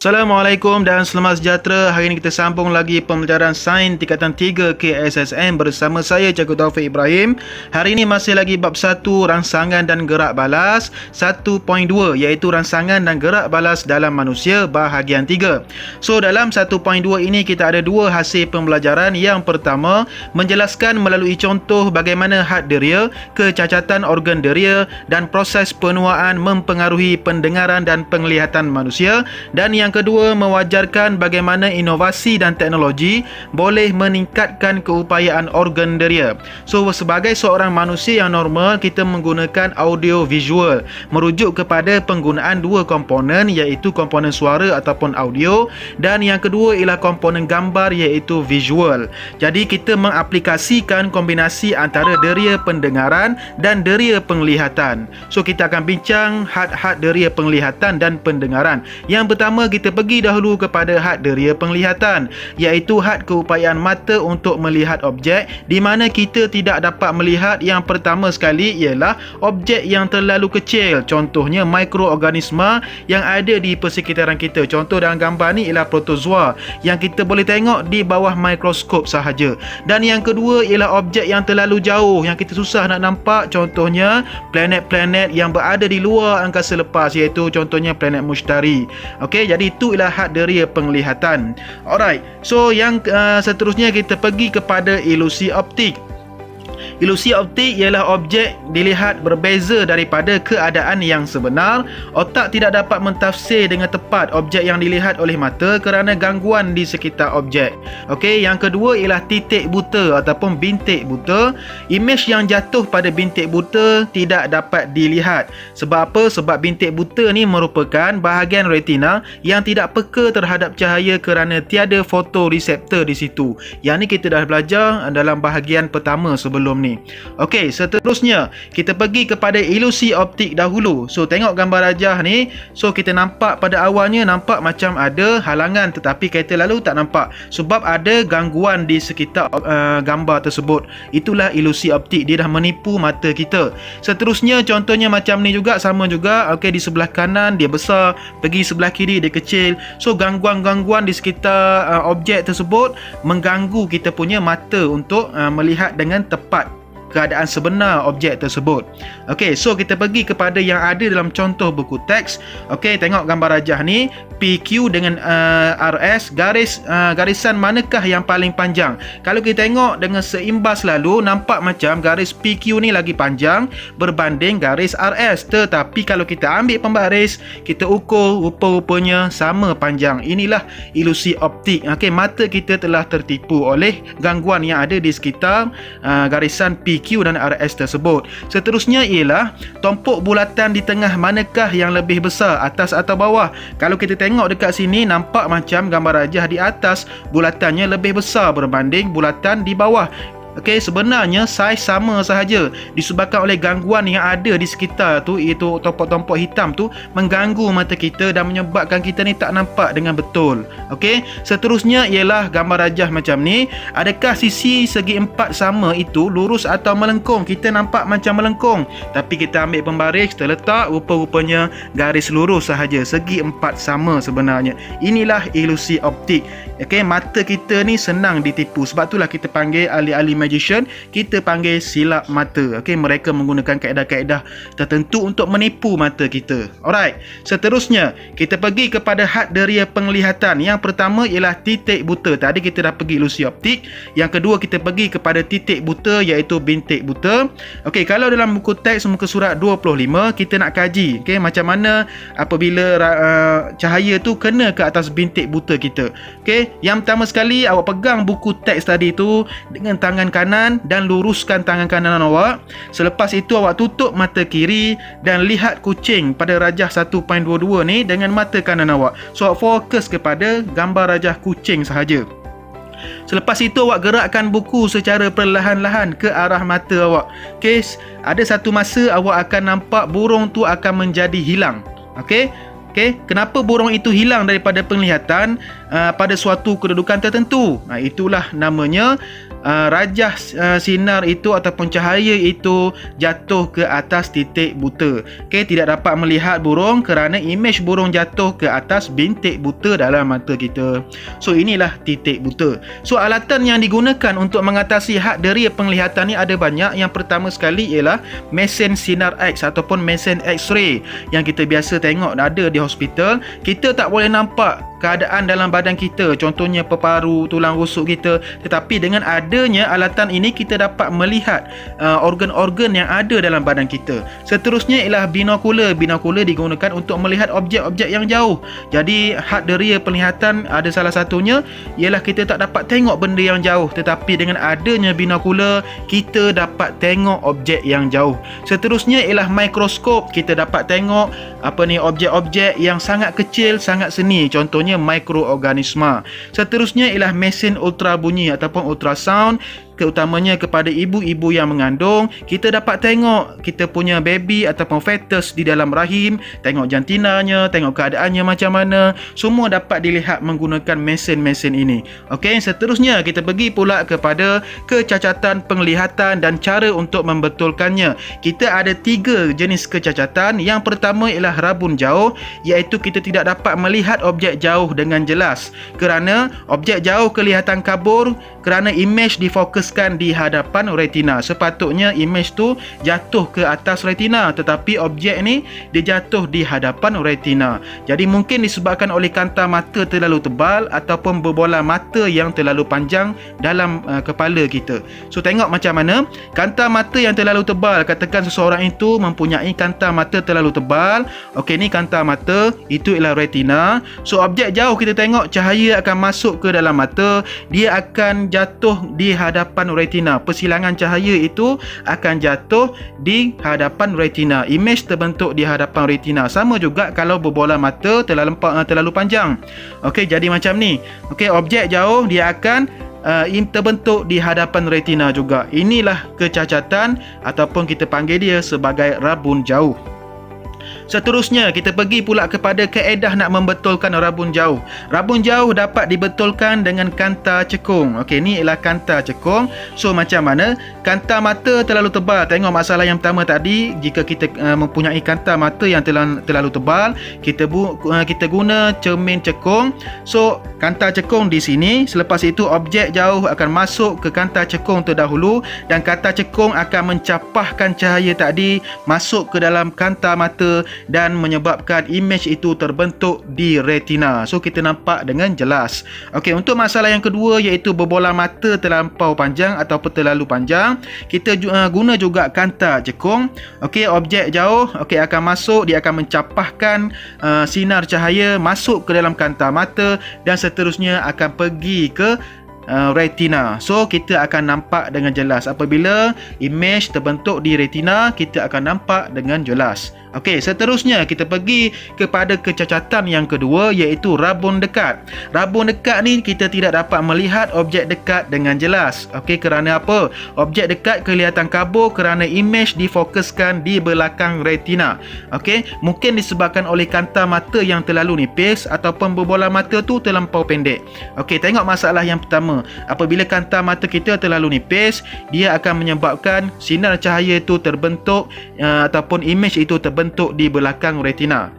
Assalamualaikum dan selamat sejahtera. Hari ini kita sambung lagi pembelajaran Sains tingkatan 3 KSSM bersama saya Cikgu Taufik Ibrahim. Hari ini masih lagi bab 1 rangsangan dan gerak balas 1.2 iaitu rangsangan dan gerak balas dalam manusia bahagian 3. So dalam 1.2 ini kita ada dua hasil pembelajaran. Yang pertama menjelaskan melalui contoh bagaimana had deria, kecacatan organ deria dan proses penuaan mempengaruhi pendengaran dan penglihatan manusia, dan yang kedua mewajarkan bagaimana inovasi dan teknologi boleh meningkatkan keupayaan organ deria. So sebagai seorang manusia yang normal, kita menggunakan audio visual merujuk kepada penggunaan dua komponen iaitu komponen suara ataupun audio, dan yang kedua ialah komponen gambar iaitu visual. Jadi kita mengaplikasikan kombinasi antara deria pendengaran dan deria penglihatan. So kita akan bincang had-had deria penglihatan dan pendengaran. Yang pertama kita pergi dahulu kepada had deria penglihatan iaitu had keupayaan mata untuk melihat objek di mana kita tidak dapat melihat. Yang pertama sekali ialah objek yang terlalu kecil, contohnya mikroorganisma yang ada di persekitaran kita. Contoh dalam gambar ni ialah protozoa yang kita boleh tengok di bawah mikroskop sahaja. Dan yang kedua ialah objek yang terlalu jauh yang kita susah nak nampak, contohnya planet-planet yang berada di luar angkasa lepas iaitu contohnya planet Mushtari. Okey, jadi itu ialah had deria penglihatan. Alright, so yang seterusnya kita pergi kepada ilusi optik. Ilusi optik ialah objek dilihat berbeza daripada keadaan yang sebenar. Otak tidak dapat mentafsir dengan tepat objek yang dilihat oleh mata kerana gangguan di sekitar objek. Okey, yang kedua ialah titik buta ataupun bintik buta. Imej yang jatuh pada bintik buta tidak dapat dilihat. Sebab apa? Sebab bintik buta ni merupakan bahagian retina yang tidak peka terhadap cahaya kerana tiada fotoreseptor di situ. Yang ni kita dah belajar dalam bahagian pertama sebelum ni. Okey, seterusnya kita pergi kepada ilusi optik dahulu. So tengok gambar rajah ni. So kita nampak pada awalnya nampak macam ada halangan, tetapi kereta lalu tak nampak sebab ada gangguan di sekitar gambar tersebut. Itulah ilusi optik, dia dah menipu mata kita. Seterusnya contohnya macam ni juga, sama juga. Okey, di sebelah kanan dia besar, pergi sebelah kiri dia kecil. So gangguan-gangguan di sekitar objek tersebut mengganggu kita punya mata untuk melihat dengan tepat keadaan sebenar objek tersebut. Okey, so kita pergi kepada yang ada dalam contoh buku teks. Okey, tengok gambar rajah ni, PQ dengan RS, garisan manakah yang paling panjang? Kalau kita tengok dengan seimbas lalu, nampak macam garis PQ ni lagi panjang berbanding garis RS. Tetapi kalau kita ambil pembaris, kita ukur, rupa-rupanya sama panjang. Inilah ilusi optik. Okey, mata kita telah tertipu oleh gangguan yang ada di sekitar garisan PQ dan RS tersebut. Seterusnya ialah tompok bulatan di tengah manakah yang lebih besar, atas atau bawah? Kalau kita tengok dekat sini, nampak macam gambar rajah di atas bulatannya lebih besar berbanding bulatan di bawah. Okey, sebenarnya saiz sama sahaja, disebabkan oleh gangguan yang ada di sekitar tu, iaitu tompok-tompok hitam tu mengganggu mata kita dan menyebabkan kita ni tak nampak dengan betul. Okey, seterusnya ialah gambar rajah macam ni. Adakah sisi segi empat sama itu lurus atau melengkung? Kita nampak macam melengkung, tapi kita ambil pembaris, kita letak, rupa-rupanya garis lurus sahaja. Segi empat sama sebenarnya. Inilah ilusi optik. Okey, mata kita ni senang ditipu. Sebab itulah kita panggil ahli-ahli magician, kita panggil silap mata. Okey, mereka menggunakan kaedah-kaedah tertentu untuk menipu mata kita. Alright, seterusnya kita pergi kepada had deria penglihatan. Yang pertama ialah titik buta. Tadi kita dah pergi ilusi optik. Yang kedua kita pergi kepada titik buta iaitu bintik buta. Okey, kalau dalam buku teks muka surat 25 kita nak kaji, okey, macam mana apabila cahaya tu kena ke atas bintik buta kita. Okey, yang pertama sekali awak pegang buku teks tadi tu dengan tangan kanan dan luruskan tangan kanan awak. Selepas itu awak tutup mata kiri dan lihat kucing pada rajah 1.22 ni dengan mata kanan awak. So awak fokus kepada gambar rajah kucing sahaja. Selepas itu awak gerakkan buku secara perlahan-lahan ke arah mata awak. Okey, ada satu masa awak akan nampak burung tu akan menjadi hilang. Okey, kenapa burung itu hilang daripada penglihatan pada suatu kedudukan tertentu? Itulah namanya rajah sinar itu ataupun cahaya itu jatuh ke atas titik buta. Okey, tidak dapat melihat burung kerana imej burung jatuh ke atas bintik buta dalam mata kita. So inilah titik buta. So alatan yang digunakan untuk mengatasi had deria penglihatan ni ada banyak. Yang pertama sekali ialah mesin sinar X ataupun mesin X-ray yang kita biasa tengok ada di hospital. Kita tak boleh nampak keadaan dalam badan kita, contohnya peparu, tulang rusuk kita, tetapi dengan adanya alatan ini kita dapat melihat organ-organ yang ada dalam badan kita. Seterusnya ialah binokular. Binokular digunakan untuk melihat objek-objek yang jauh. Jadi had deria penglihatan ada salah satunya ialah kita tak dapat tengok benda yang jauh, tetapi dengan adanya binokular kita dapat tengok objek yang jauh. Seterusnya ialah mikroskop. Kita dapat tengok objek-objek yang sangat kecil, sangat seni, contohnya mikroorganisma. Seterusnya ialah mesin ultrabunyi ataupun ultrasound, keutamanya kepada ibu-ibu yang mengandung. Kita dapat tengok kita punya baby ataupun fetus di dalam rahim, tengok jantinanya, tengok keadaannya macam mana. Semua dapat dilihat menggunakan mesin-mesin ini. Okey, seterusnya kita pergi pula kepada kecacatan penglihatan dan cara untuk membetulkannya. Kita ada 3 jenis kecacatan. Yang pertama ialah rabun jauh, iaitu kita tidak dapat melihat objek jauh dengan jelas kerana objek jauh kelihatan kabur kerana imej difokuskan di hadapan retina. Sepatutnya imej tu jatuh ke atas retina, tetapi objek ni dia jatuh di hadapan retina. Jadi mungkin disebabkan oleh kanta mata terlalu tebal ataupun berbola mata yang terlalu panjang dalam kepala kita. So tengok macam mana kanta mata yang terlalu tebal. Katakan seseorang itu mempunyai kanta mata terlalu tebal. Okey, ni kanta mata, itu ialah retina. So objek jauh kita tengok cahaya akan masuk ke dalam mata, dia akan jatuh di hadapan retina. Persilangan cahaya itu akan jatuh di hadapan retina. Imej terbentuk di hadapan retina. Sama juga kalau berbola mata terlalu panjang. Okey, jadi macam ni. Okey, objek jauh dia akan terbentuk di hadapan retina juga. Inilah kecacatan ataupun kita panggil dia sebagai rabun jauh. Seterusnya kita pergi pula kepada kaedah nak membetulkan rabun jauh. Rabun jauh dapat dibetulkan dengan kanta cekung. Okey, ni ialah kanta cekung. So macam mana? Kanta mata terlalu tebal. Tengok masalah yang pertama tadi, jika kita mempunyai kanta mata yang terlalu tebal, kita guna cermin cekung. So kanta cekung di sini, selepas itu objek jauh akan masuk ke kanta cekung terdahulu dan kanta cekung akan mencapahkan cahaya tadi masuk ke dalam kanta mata dan menyebabkan imej itu terbentuk di retina. So kita nampak dengan jelas. Okey, untuk masalah yang kedua iaitu berbola mata terlampau panjang ataupun terlalu panjang, kita guna juga kanta cekung. Okey, objek jauh akan masuk, dia akan mencapahkan sinar cahaya masuk ke dalam kanta mata dan seterusnya akan pergi ke retina. So kita akan nampak dengan jelas. Apabila imej terbentuk di retina, kita akan nampak dengan jelas. Okey, seterusnya kita pergi kepada kecacatan yang kedua iaitu rabun dekat. Rabun dekat ni kita tidak dapat melihat objek dekat dengan jelas. Okey, kerana apa? Objek dekat kelihatan kabur kerana imej difokuskan di belakang retina. Okey, mungkin disebabkan oleh kanta mata yang terlalu nipis ataupun berbola mata tu terlampau pendek. Okey, tengok masalah yang pertama. Apabila kanta mata kita terlalu nipis, dia akan menyebabkan sinar cahaya itu terbentuk ataupun imej itu terbentuk di belakang retina.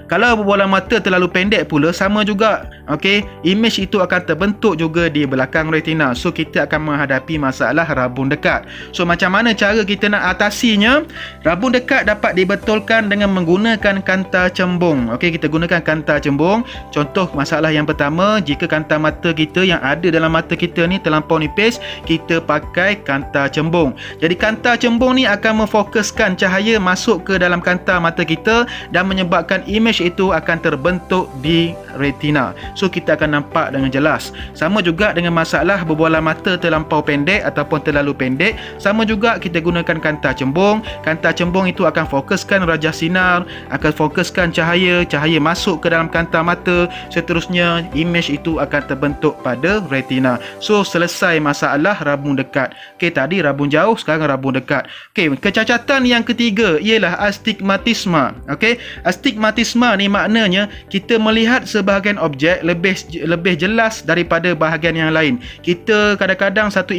Kalau berbola mata terlalu pendek pula, sama juga. Okey, imej itu akan terbentuk juga di belakang retina. So kita akan menghadapi masalah rabun dekat. So macam mana cara kita nak atasinya? Rabun dekat dapat dibetulkan dengan menggunakan kanta cembung. Okey, kita gunakan kanta cembung. Contoh masalah yang pertama, jika kanta mata kita yang ada dalam mata kita ni terlampau nipis, kita pakai kanta cembung. Jadi kanta cembung ni akan memfokuskan cahaya masuk ke dalam kanta mata kita dan menyebabkan imej itu akan terbentuk di retina. So kita akan nampak dengan jelas. Sama juga dengan masalah berbola mata terlampau pendek ataupun terlalu pendek, sama juga kita gunakan kanta cembung. Kanta cembung itu akan fokuskan rajah sinar, akan fokuskan cahaya masuk ke dalam kanta mata, seterusnya imej itu akan terbentuk pada retina. So selesai masalah rabun dekat. Okey, tadi rabun jauh, sekarang rabun dekat. Okey, kecacatan yang ketiga ialah astigmatisma. Okey, astigmatisma ni maknanya kita melihat sebahagian objek lebih jelas daripada bahagian yang lain. Kita kadang-kadang satu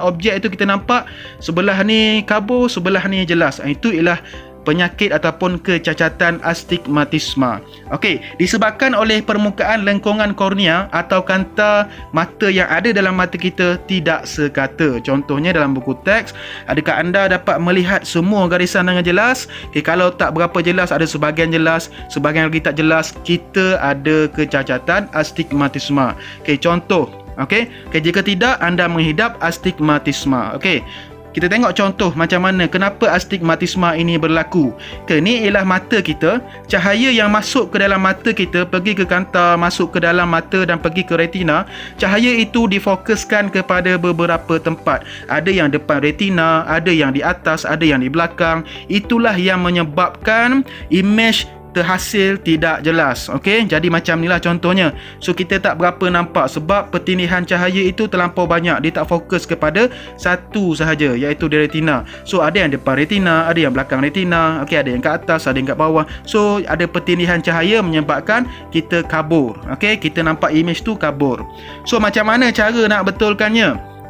objek itu kita nampak sebelah ni kabur, sebelah ni jelas. Itu ialah penyakit ataupun kecacatan astigmatisma. Okey, disebabkan oleh permukaan lengkungan kornea atau kanta mata yang ada dalam mata kita tidak sekata. Contohnya dalam buku teks, adakah anda dapat melihat semua garisan dengan jelas? Okay, kalau tak berapa jelas, ada sebahagian jelas, sebahagian lagi tak jelas, kita ada kecacatan astigmatisma. Okey, contoh. Okey, jika tidak, anda menghidap astigmatisma. Okey. Kita tengok contoh macam mana kenapa astigmatisma ini berlaku. Ini ialah mata kita. Cahaya yang masuk ke dalam mata kita pergi ke kanta, masuk ke dalam mata dan pergi ke retina. Cahaya itu difokuskan kepada beberapa tempat. Ada yang depan retina, ada yang di atas, ada yang di belakang. Itulah yang menyebabkan image terhasil tidak jelas. Okey, jadi macam inilah contohnya. So kita tak berapa nampak sebab pertindihan cahaya itu terlampau banyak. Dia tak fokus kepada satu sahaja, iaitu di retina. So ada yang depan retina, ada yang belakang retina. Okey, ada yang kat atas, ada yang kat bawah. So ada pertindihan cahaya menyebabkan kita kabur. Okey, kita nampak image tu kabur. So macam mana cara nak betulkannya?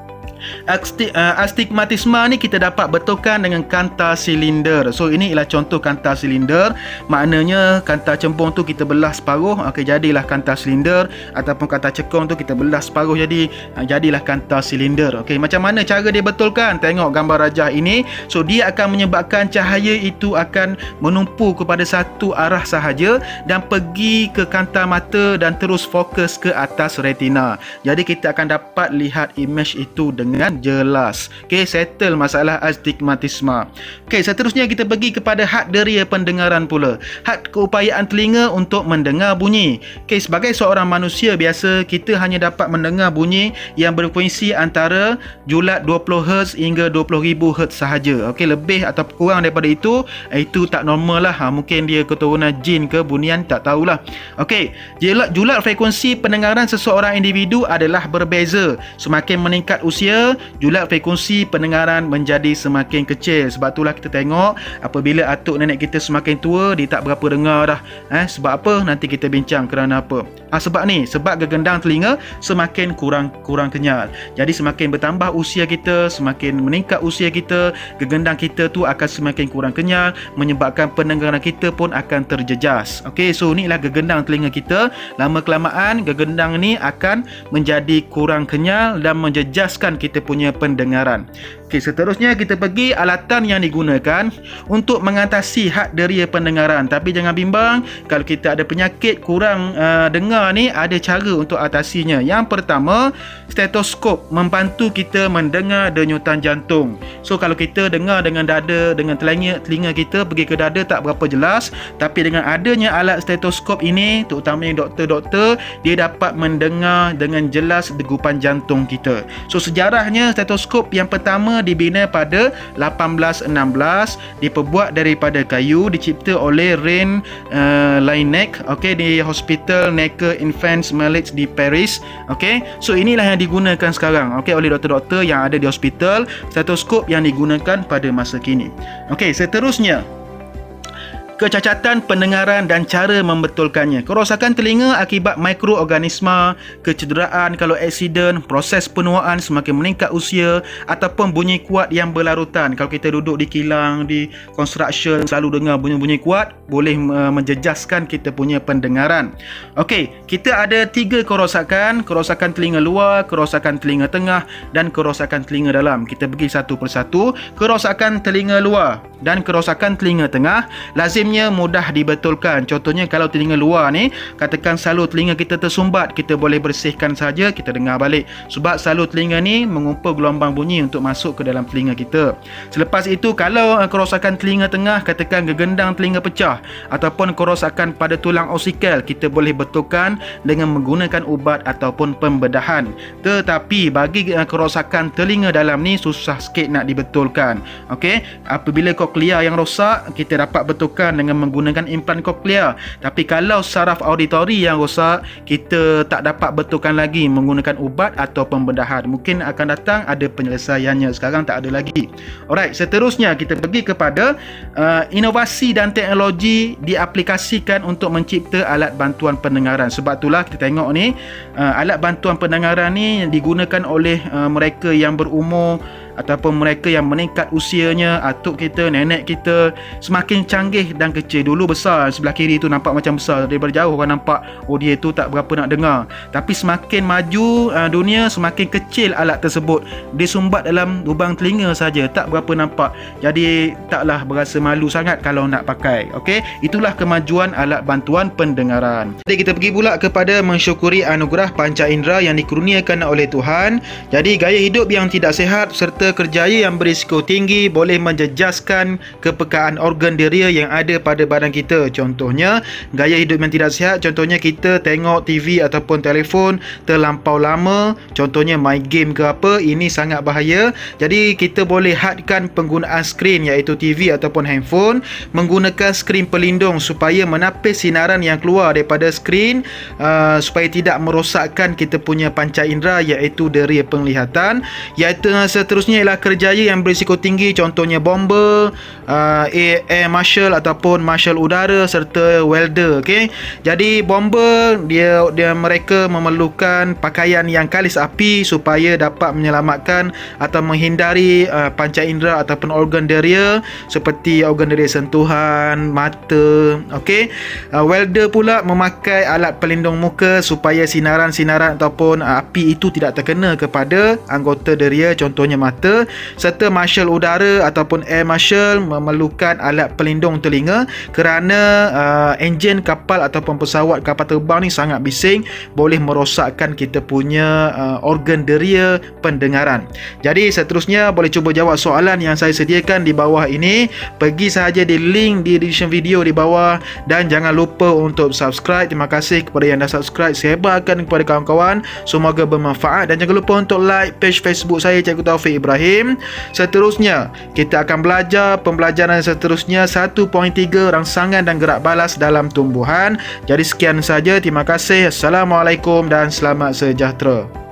Astigmatisma ni kita dapat betulkan dengan kanta silinder. So ini ialah contoh kanta silinder. Maknanya kanta cembung tu kita belah separuh, okey, jadilah kanta silinder. Ataupun kanta cekung tu kita belah separuh, jadilah kanta silinder. Okey, macam mana cara dia betulkan? Tengok gambar rajah ini. So dia akan menyebabkan cahaya itu akan menumpu kepada satu arah sahaja dan pergi ke kanta mata dan terus fokus ke atas retina. Jadi kita akan dapat lihat image itu dengan jelas. Okey, settle masalah astigmatisma. Okey, seterusnya kita pergi kepada had deria pendengaran pula. Had keupayaan telinga untuk mendengar bunyi. Okey, sebagai seorang manusia biasa, kita hanya dapat mendengar bunyi yang berfrekuensi antara julat 20 Hz hingga 20,000 Hz sahaja. Okey, lebih atau kurang daripada itu tak normal lah. Mungkin dia keturunan jin ke bunian, tak tahulah. Okey, julat frekuensi pendengaran seseorang individu adalah berbeza. Semakin meningkat usia, julat frekuensi pendengaran menjadi semakin kecil. Sebab itulah kita tengok apabila atuk nenek kita semakin tua, dia tak berapa dengar dah. Sebab apa? Nanti kita bincang kerana apa. Sebab gegendang telinga semakin kurang kenyal. Jadi semakin bertambah usia kita, semakin meningkat usia kita, gegendang kita tu akan semakin kurang kenyal, menyebabkan pendengaran kita pun akan terjejas. Okey, so inilah gegendang telinga kita. Lama kelamaan gegendang ni akan menjadi kurang kenyal dan menjejaskan kita punya pendengaran. Okey, seterusnya kita pergi alatan yang digunakan untuk mengatasi had deria pendengaran. Tapi jangan bimbang, kalau kita ada penyakit kurang dengar ni, ada cara untuk atasinya. Yang pertama, stetoskop membantu kita mendengar denyutan jantung. So kalau kita dengar dengan dada, dengan telinga kita pergi ke dada tak berapa jelas, tapi dengan adanya alat stetoskop ini, terutamanya doktor-doktor, dia dapat mendengar dengan jelas degupan jantung kita. So sejarahnya, stetoskop yang pertama dibina pada 1816, diperbuat daripada kayu, dicipta oleh Reine Laennec, okey, di Hospital Necker Infants Malades di Paris. Okey, so inilah yang digunakan sekarang, okey, oleh doktor-doktor yang ada di hospital, stetoskop yang digunakan pada masa kini. Okey, seterusnya, kecacatan pendengaran dan cara membetulkannya. Kerosakan telinga akibat mikroorganisma, kecederaan kalau aksiden, proses penuaan semakin meningkat usia, ataupun bunyi kuat yang berlarutan. Kalau kita duduk di kilang, di construction, selalu dengar bunyi-bunyi kuat, boleh menjejaskan kita punya pendengaran. Okey, kita ada 3 kerosakan. Kerosakan telinga luar, kerosakan telinga tengah dan kerosakan telinga dalam. Kita pergi satu persatu. Kerosakan telinga luar dan kerosakan telinga tengah lazimnya mudah dibetulkan. Contohnya kalau telinga luar ni, katakan salur telinga kita tersumbat, kita boleh bersihkan saja, kita dengar balik. Sebab salur telinga ni mengumpul gelombang bunyi untuk masuk ke dalam telinga kita. Selepas itu, kalau kerosakan telinga tengah, katakan gegendang telinga pecah ataupun kerosakan pada tulang osikal, kita boleh betulkan dengan menggunakan ubat ataupun pembedahan. Tetapi bagi kerosakan telinga dalam ni susah sikit nak dibetulkan. Okey, apabila koklia yang rosak, kita dapat betulkan disembuhkan dengan menggunakan implan koklear. Tapi kalau saraf auditori yang rosak, kita tak dapat betulkan lagi menggunakan ubat atau pembedahan. Mungkin akan datang ada penyelesaiannya, sekarang tak ada lagi. Alright, seterusnya kita pergi kepada inovasi dan teknologi diaplikasikan untuk mencipta alat bantuan pendengaran. Sebab itulah kita tengok ni, alat bantuan pendengaran ni digunakan oleh mereka yang berumur ataupun mereka yang meningkat usianya, atuk kita, nenek kita, semakin canggih dan kecil. Dulu besar, sebelah kiri tu nampak macam besar, daripada jauh orang nampak oh dia tu tak berapa nak dengar. Tapi semakin maju dunia, semakin kecil alat tersebut, disumbat dalam lubang telinga saja, tak berapa nampak. Jadi taklah berasa malu sangat kalau nak pakai. Okey, itulah kemajuan alat bantuan pendengaran. Jadi kita pergi pula kepada mensyukuri anugerah panca indera yang dikurniakan oleh Tuhan. Jadi gaya hidup yang tidak sihat serta kerjaya yang berisiko tinggi boleh menjejaskan kepekaan organ deria yang ada pada badan kita. Contohnya, gaya hidup yang tidak sihat, contohnya kita tengok TV ataupun telefon terlampau lama, contohnya main game ke apa, ini sangat bahaya. Jadi kita boleh hadkan penggunaan skrin iaitu TV ataupun handphone, menggunakan skrin pelindung supaya menapis sinaran yang keluar daripada skrin, supaya tidak merosakkan kita punya panca indera iaitu deria penglihatan. Iaitu seterusnya ialah kerjaya yang berisiko tinggi, contohnya bomber, air marshal ataupun marshal udara serta welder. Okey, jadi bomber mereka memerlukan pakaian yang kalis api supaya dapat menyelamatkan atau menghindari panca indera ataupun organ deria seperti organ deria sentuhan, mata. Okey, welder pula memakai alat pelindung muka supaya sinaran-sinaran ataupun api itu tidak terkena kepada anggota deria, contohnya mata. Serta marshal udara ataupun air marshal memerlukan alat pelindung telinga kerana enjin kapal ataupun pesawat kapal terbang ni sangat bising, boleh merosakkan kita punya organ deria pendengaran. Jadi seterusnya boleh cuba jawab soalan yang saya sediakan di bawah ini. Pergi sahaja di link di description video di bawah dan jangan lupa untuk subscribe. Terima kasih kepada yang dah subscribe, sebarkan kepada kawan-kawan, semoga bermanfaat, dan jangan lupa untuk like page Facebook saya Cikgu Taufik Ibrahim. Seterusnya kita akan belajar pembelajaran seterusnya 1.3 rangsangan dan gerak balas dalam tumbuhan. Jadi sekian saja, terima kasih. Assalamualaikum dan selamat sejahtera.